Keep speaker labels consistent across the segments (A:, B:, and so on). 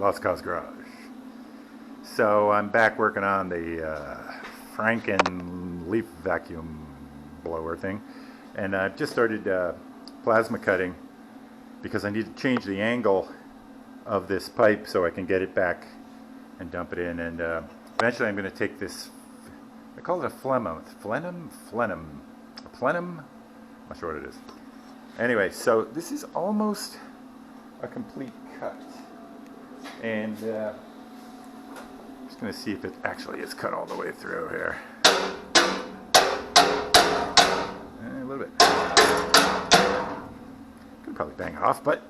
A: Lost Cause Garage. So I'm back working on the Franken leaf vacuum blower thing, and I've just started plasma cutting because I need to change the angle of this pipe so I can get it back and dump it in. And eventually I'm going to take this, I call it a plenum, a plenum, I'm not sure what it is. Anyway, so this is almost a complete cut, and I'm just going to see if it actually is cut all the way through here. A little bit. Could probably bang it off, but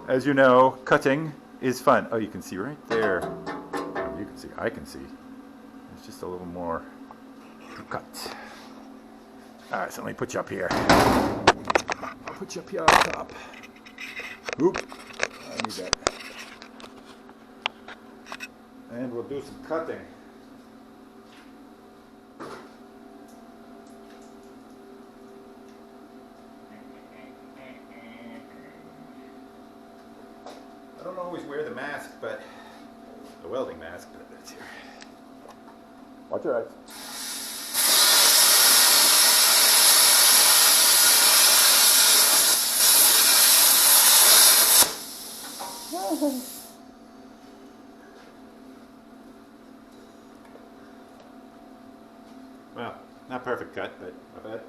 A: as you know, cutting is fun. Oh, you can see right there. Oh, you can see. I can see. There's just a little more to cut. All right, so let me put you up here. I'll put you up here on top. Oop, I need that. And we'll do some cutting. I don't always wear the mask, but the welding mask, but it's here. Watch your eyes. Well, not perfect cut, but not bad.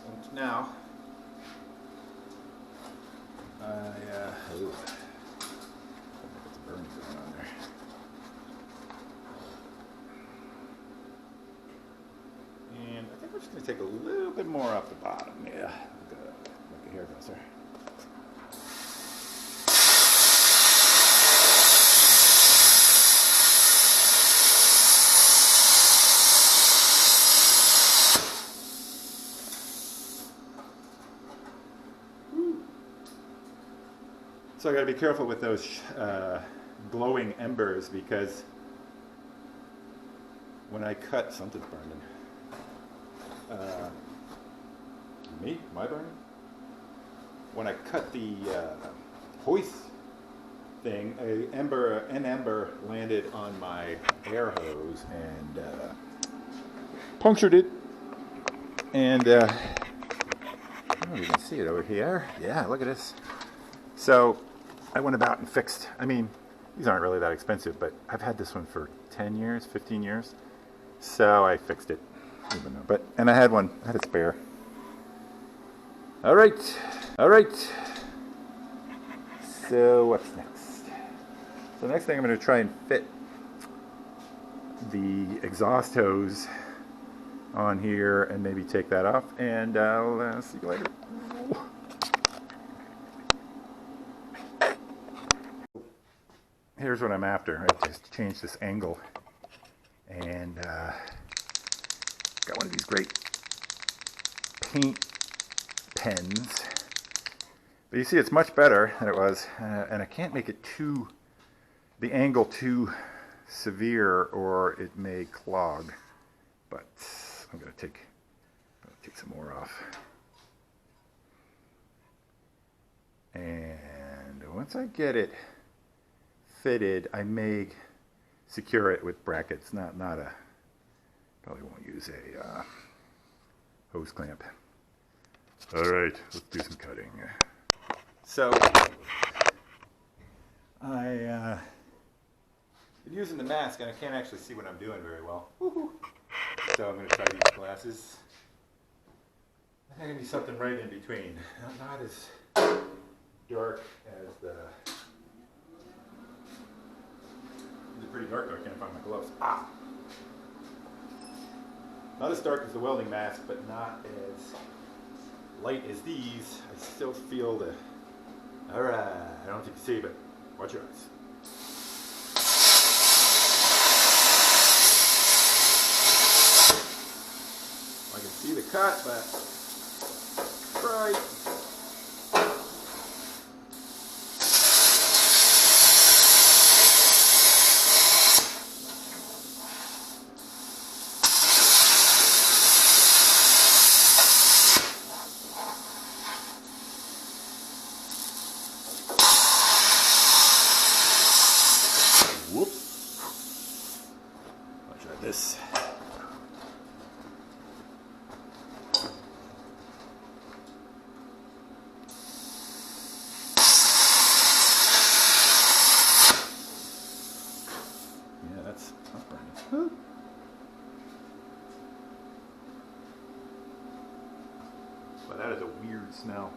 A: And now, ooh, it's a burn going on there. And I think we're just going to take a little bit more off the bottom. Yeah, like a hairdresser. So I got to be careful with those glowing embers, because when I cut, something's burning. Me? Am I burning? When I cut the hoist thing, an ember landed on my air hose and punctured it. And I don't know if you can see it over here. Yeah, look at this. So I went about and fixed. I mean, these aren't really that expensive, but I've had this one for 10 years, 15 years. So I fixed it. And I had a spare. All right. So what's next? So next thing I'm going to try and fit the exhaust hose on here and maybe take that off, and I'll see you later. Here's what I'm after. I just changed this angle, and got one of these great paint pens. But you see, it's much better than it was, and I can't make it the angle too severe, or it may clog. But I'm going to take some more off. And once I get it fitted, I may secure it with brackets. Probably won't use a hose clamp. All right, let's do some cutting. So I've been using the mask, and I can't actually see what I'm doing very well. Woo-hoo. So I'm going to try these glasses. I think going to be something right in between. Not as dark as It's pretty dark though, I can't find my gloves. Not as dark as the welding mask, but not as light as these. I still feel the... Alright, I don't know if you can see, but watch your eyes. I can see the cut, but bright. that is a weird smell.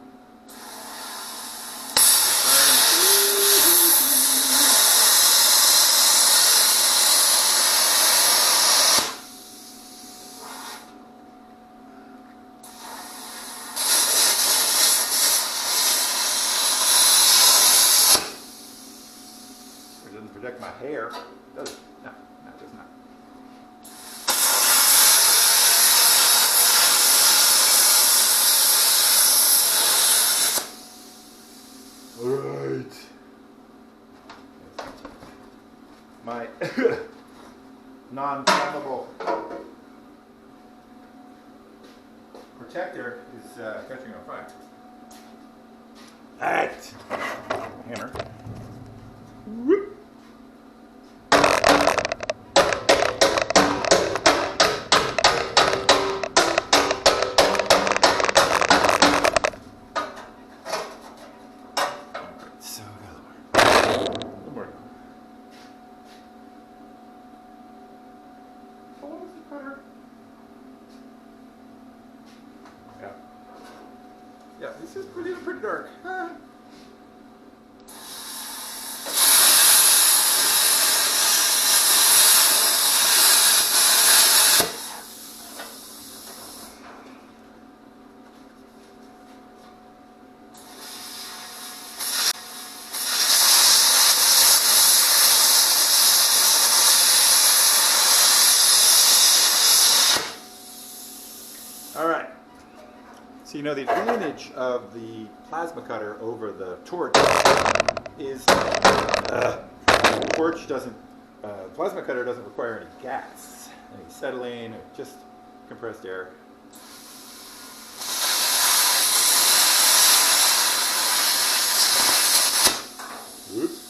A: It doesn't protect my hair, does it? No, no, it does not. Alright. My non-flammable protector is catching on fire. Alright. Hammer. Whoop. So, good work. Oh, is it better? Yeah. Yeah, this is pretty dark. All right. So you know the advantage of the plasma cutter over the torch is plasma cutter doesn't require any gas, any acetylene, or just compressed air. Oops.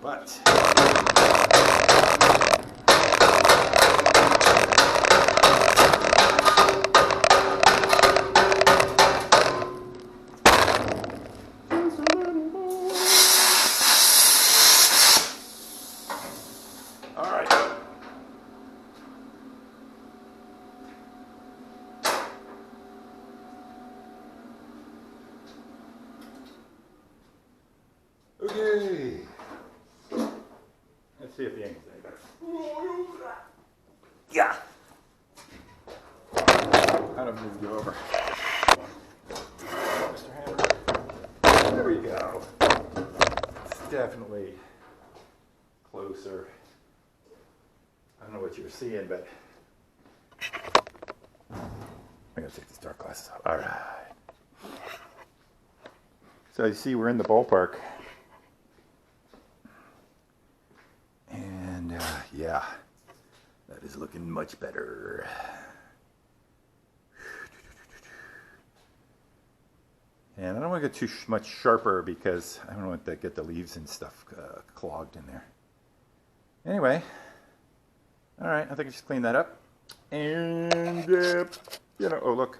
A: But all right. Okay. Let's see if the angle's any better. Yeah. Kind of moved you over. Mr. Hammer. There we go. It's definitely closer. I don't know what you were seeing, but I gotta take these dark glasses off. All right. So you see, we're in the ballpark. Yeah, that is looking much better. And I don't want to get too much sharper because I don't want to get the leaves and stuff clogged in there. Anyway, all right, I think I just cleaned that up. And, you know, oh look,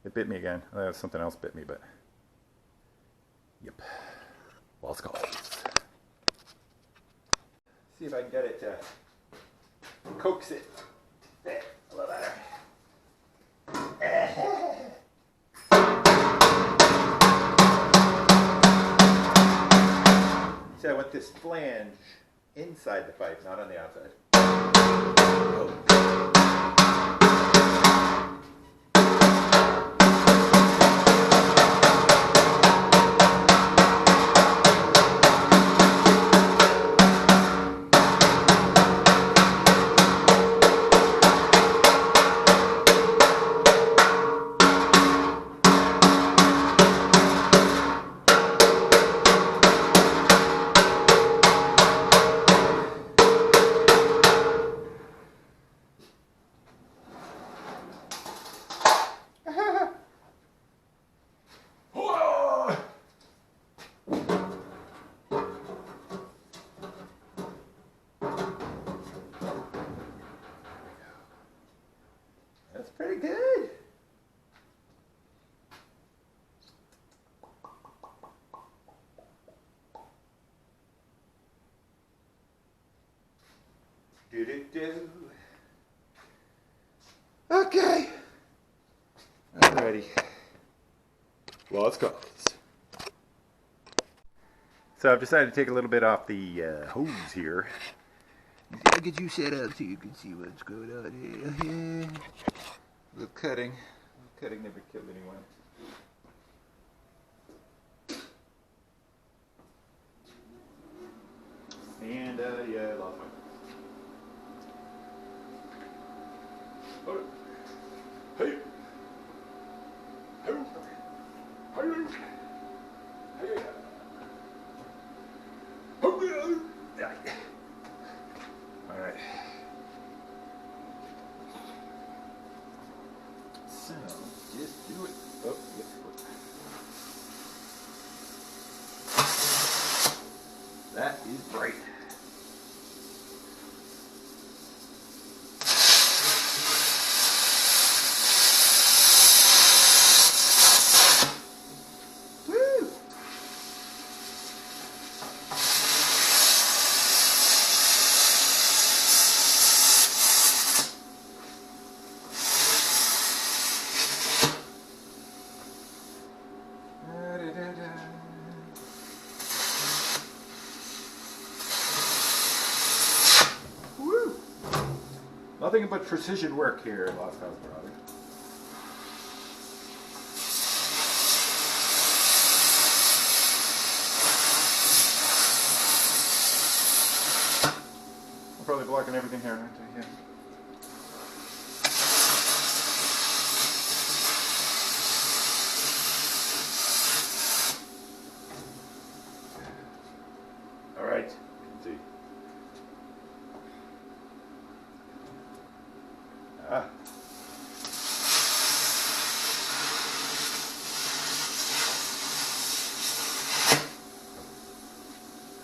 A: it bit me again. Something else bit me, but, yep, lost calls. See if I can get it to coax it there a little better. So I want this flange inside the pipe, not on the outside. Oh. Do-do-do. Okay. Alrighty. Lost cause. So I've decided to take a little bit off the hose here.
B: I'll get you set up so you can see what's going on here. Yeah.
A: The cutting. Cutting never killed anyone. And yeah, I lost my. Hey. All right. So just do it. Oh, yes. That is bright. Nothing but precision work here at Lost Cause Project. I'm probably blocking everything here, aren't I? Yeah. All right. Let's see. Ah.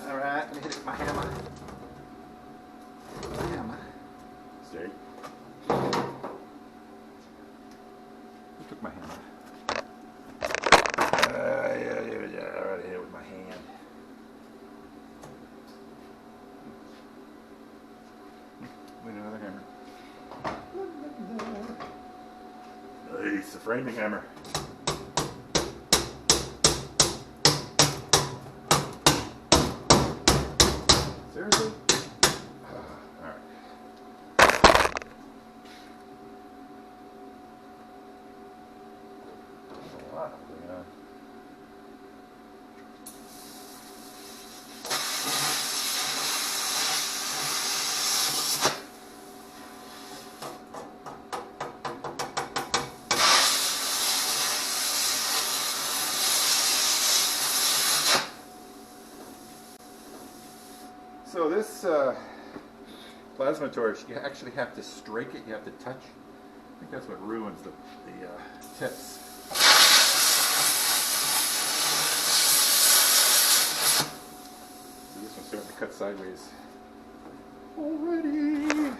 A: All right, let me hit it with my hammer. Hammer. Stay. Who took my hammer? Yeah. All right, hit it with my hand. We need another hammer. Nice, the framing hammer. Seriously? Alright. There's a lot going on. So this plasma torch, you actually have to strike it, you have to touch. I think that's what ruins the tips. So this one's starting to cut sideways already.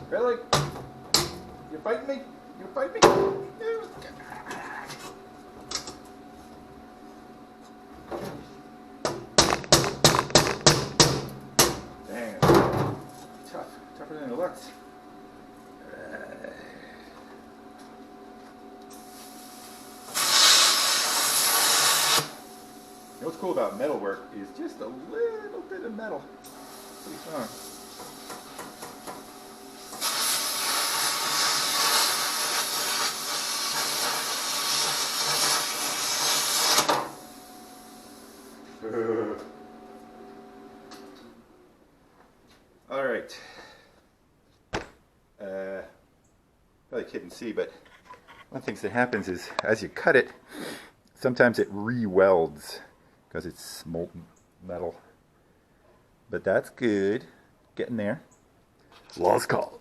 A: Really? You fighting me? You fight me? Damn. Tougher than it looks. You know what's cool about metal work is just a little bit of metal. Pretty strong. All right. Probably couldn't see, but one of the things that happens is as you cut it, sometimes it re-welds because it's molten metal. But that's good. Getting there. Lost cause.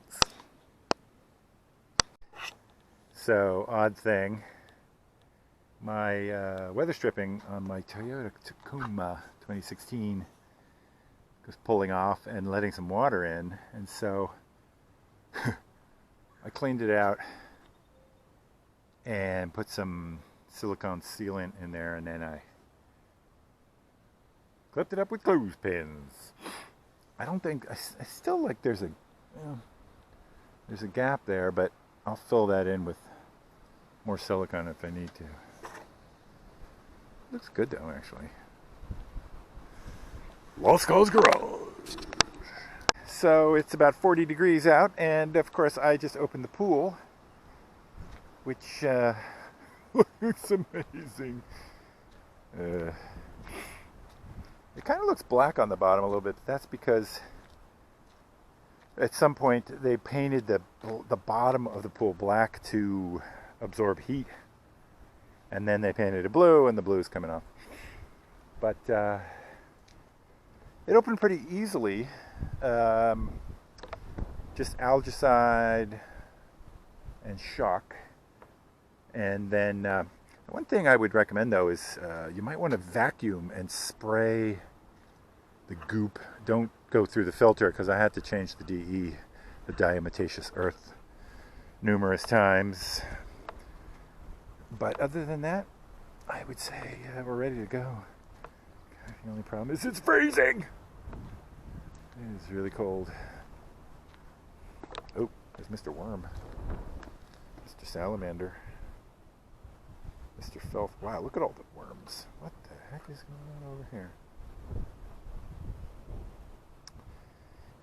A: So, odd thing. My weather stripping on my Toyota Tacoma 2016 was pulling off and letting some water in, and so I cleaned it out and put some silicone sealant in there, and then I clipped it up with clothespins. I don't think I still like there's a gap there, but I'll fill that in with more silicone if I need to. Looks good though, actually. Lost Cause Garage. So it's about 40 degrees out, and of course I just opened the pool, which looks amazing. It kind of looks black on the bottom a little bit. That's because at some point they painted the bottom of the pool black to absorb heat, and then they painted it blue, and the blue is coming off. But it opened pretty easily. Just algicide and shock. And then one thing I would recommend though is you might want to vacuum and spray the goop. Don't go through the filter, because I had to change the DE, the diatomaceous earth, numerous times. But other than that, I would say we're ready to go. The only problem is it's freezing. It is really cold. Oh, there's Mr. Worm, Mr. Salamander, Mr. Filth. Wow, look at all the worms. What the heck is going on over here?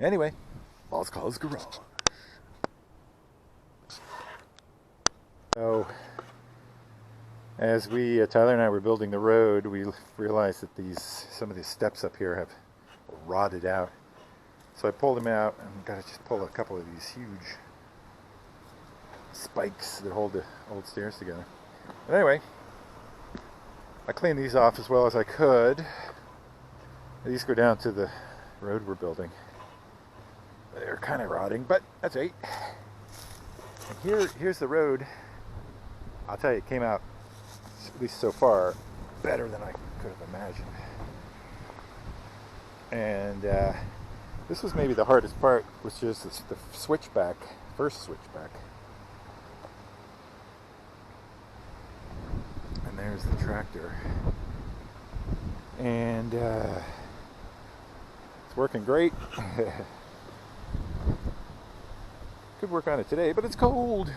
A: Anyway, Lost Cause Garage. So, as Tyler and I were building the road, we realized that some of these steps up here have rotted out. So I pulled them out, and got to just pull a couple of these huge spikes that hold the old stairs together. But anyway, I cleaned these off as well as I could. These go down to the road we're building. They're kind of rotting, but that's right. And here's the road. I'll tell you, it came out, at least so far, better than I could have imagined. And this was maybe the hardest part, which is the switchback, first switchback. And there's the tractor. And it's working great. Could work on it today, but it's cold.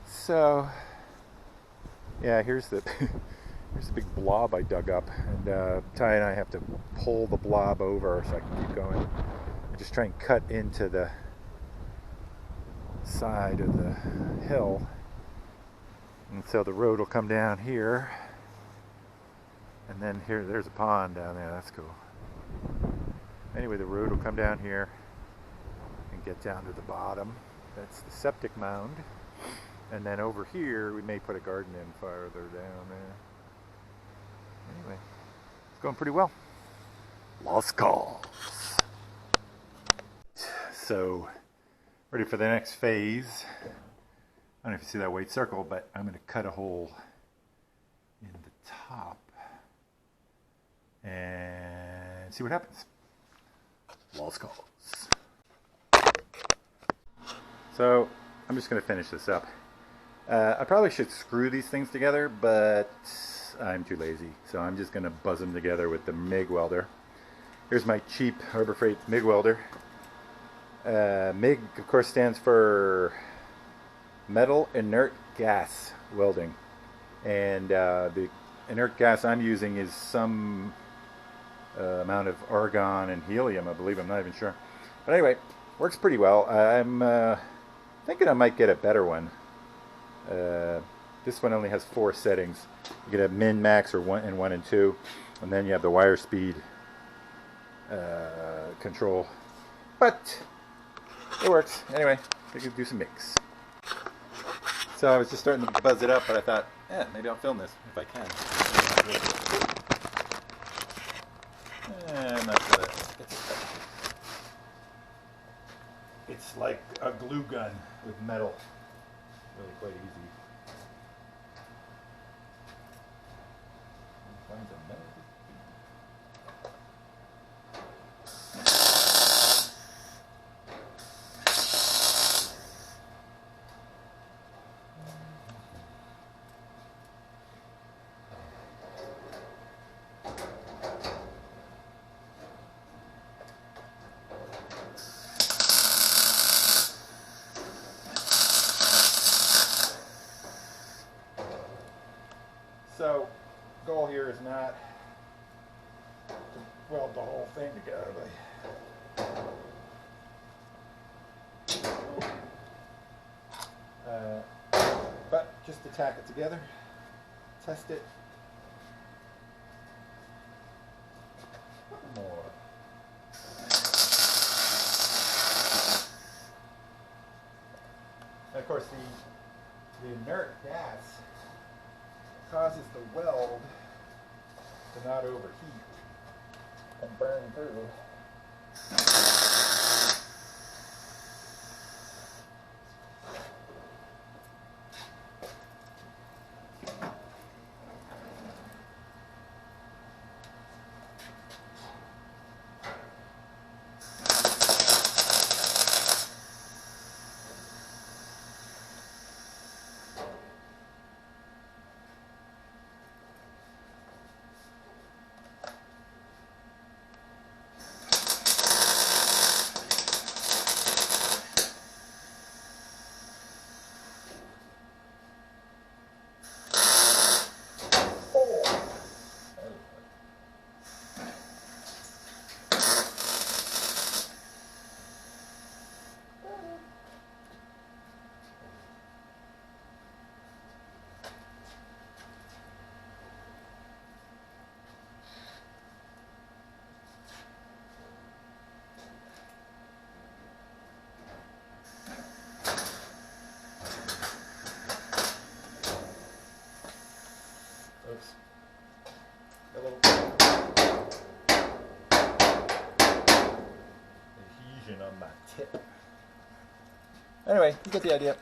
A: So, yeah, here's the big blob I dug up, and Ty and I have to pull the blob over so I can keep going. I just try and cut into the side of the hill, and so the road will come down here, and then there's a pond down there. That's cool. Anyway, the road will come down here and get down to the bottom. That's the septic mound. And then over here, we may put a garden in farther down there. Anyway, it's going pretty well. Lost Cause. So, ready for the next phase. I don't know if you see that white circle, but I'm going to cut a hole in the top and see what happens. Lost Cause. So, I'm just going to finish this up. I probably should screw these things together, but I'm too lazy. So I'm just going to buzz them together with the MIG welder. Here's my cheap Harbor Freight MIG welder. MIG, of course, stands for Metal Inert Gas Welding. And the inert gas I'm using is some amount of argon and helium, I believe. I'm not even sure. But anyway, works pretty well. I'm thinking I might get a better one. This one only has 4 settings. You get a min, max, or 1 and 2, and then you have the wire speed control. But it works. Anyway, we could do some mix. So I was just starting to buzz it up, but I thought, maybe I'll film this if I can. I'm not gonna. It's like a glue gun with metal. Really quite easy. Find some metal. is not to weld the whole thing together. But just to tack it together, test it. More. And of course, the inert gas causes the weld to not overheat and burn through. Oops. A little adhesion on my tip. Anyway, you get the idea.